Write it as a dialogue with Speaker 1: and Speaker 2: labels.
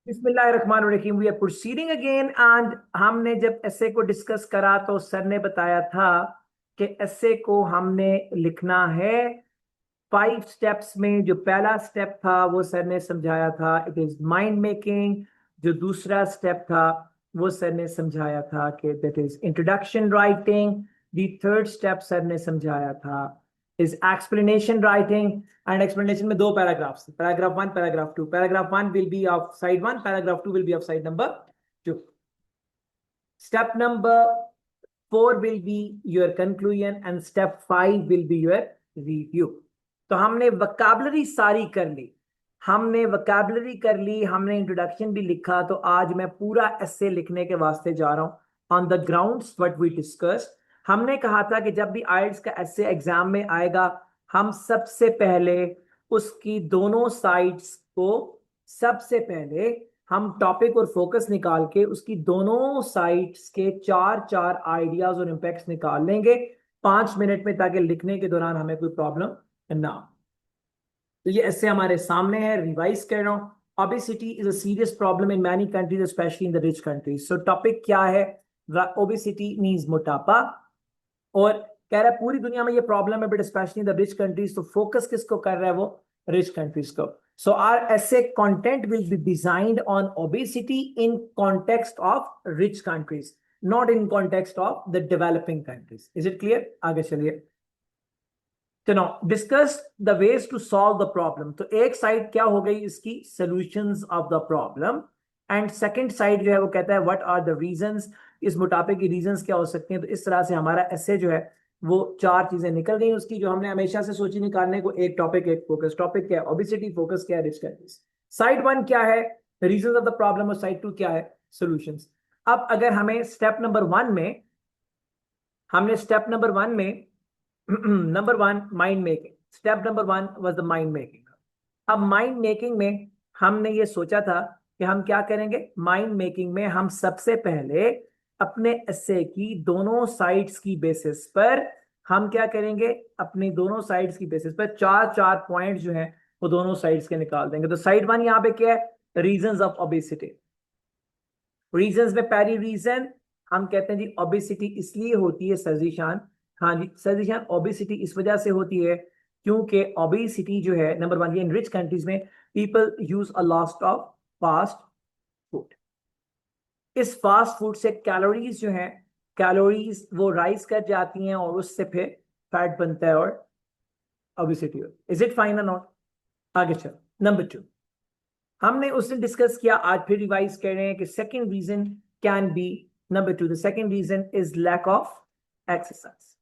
Speaker 1: बिस्मिल्लाहिर्रहमानिर्रहीम। We are proceeding again and हमने जब एसे को डिस्कस करा तो सर ने बताया था कि एसे को हमने लिखना है 5 स्टेप्स में। जो पहला स्टेप था वो सर ने समझाया था, इट इज माइंड मेकिंग। जो दूसरा स्टेप था वो सर ने समझाया था कि that is introduction writing. The third step sir ने समझाया था is explanation writing. And explanation में 2 paragraphs, paragraph 1, paragraph 2। Paragraph 1 will be of side 1, paragraph 2 will be of side number 2। Step number 4 will be your conclusion and step 5 will be your review। तो हमने vocabulary सारी कर ली, हमने introduction भी लिखा। तो आज मैं पूरा एसे लिखने के वास्ते जा रहा हूं on the grounds what we discussed. हमने कहा था कि जब भी आइल्स का एसे एग्जाम में आएगा, हम सबसे पहले उसकी दोनों साइड्स को, सबसे पहले हम टॉपिक और फोकस निकाल के उसकी दोनों साइड्स के 4 आइडियाज और इंपैक्ट्स निकाल लेंगे 5 मिनट में, ताकि लिखने के दौरान हमें कोई प्रॉब्लम ना हो। तो ये ऐसे हमारे सामने है, रिवाइज कर रहा हूं। Obesity is a serious problem in many countries, specially in the rich countries. So topic क्या है? ओबेसिटी मींस मोटापा। और कह रहा है पूरी दुनिया में ये प्रॉब्लम है, but specially in the rich countries. तो फोकस किसको कर रहा है? वो रिच कंट्रीज को। So our essay content will be designed on obesity in context of rich countries, not in context of the developing countries. Is it clear? आगे चलिए। तो no discuss the ways to solve the problem. तो एक side क्या हो गई इसकी, solutions of the problem. And second side जो है वो कहता है व्हाट आर द रीजंस, इस मोटापे की रीजंस क्या हो सकते हैं। तो इस तरह से हमारा ऐसे जो है वो 4 चीजें निकल गई उसकी, जो हमने हमेशा से सोची निकालने को। एक टॉपिक, एक फोकस। टॉपिक क्या है? ओबेसिटी। फोकस क्या है? Rich countries. साइड 1 क्या है? Reasons of the problem. और साइड 2 क्या है? सॉल्यूशंस। अब अगर हमें स्टेप नंबर 1 में, हमने स्टेप नंबर 1 में number 1 mind making, step number 1 was the mind making. अब माइंड मेकिंग में हमने ये सोचा था कि हम क्या करेंगे। माइंड मेकिंग में हम सबसे पहले अपने एसे की दोनों साइड्स की बेसिस पर हम क्या करेंगे, अपनी दोनों साइड्स की बेसिस पर 4 पॉइंट जो हैं वो दोनों साइड्स के निकाल देंगे। तो साइड 1 यहाँ पे क्या है? Reasons of obesity. रीजंस में पहली रीजन हम कहते हैं जी ओबेसिटी इसलिए होती है सर्जिशान। हाँ जी सर्जिशान, ओबेसिटी इस वजह से होती है क्योंकि ओबेसिटी जो है, नंबर 1 ये इन रिच कंट्रीज में people use a lot of fast food. इस फास्ट फूड से कैलोरीज जो है, कैलोरीज वो राइज कर जाती हैं और उससे फिर फैट बनता है और ओबेसिटी। इज इट फाइन और नॉट? आगे चलो। नंबर 2 हमने उस दिन डिस्कस किया, आज फिर रिवाइज कर रहे हैं कि second reason can be, number 2 the second reason is lack of exercise.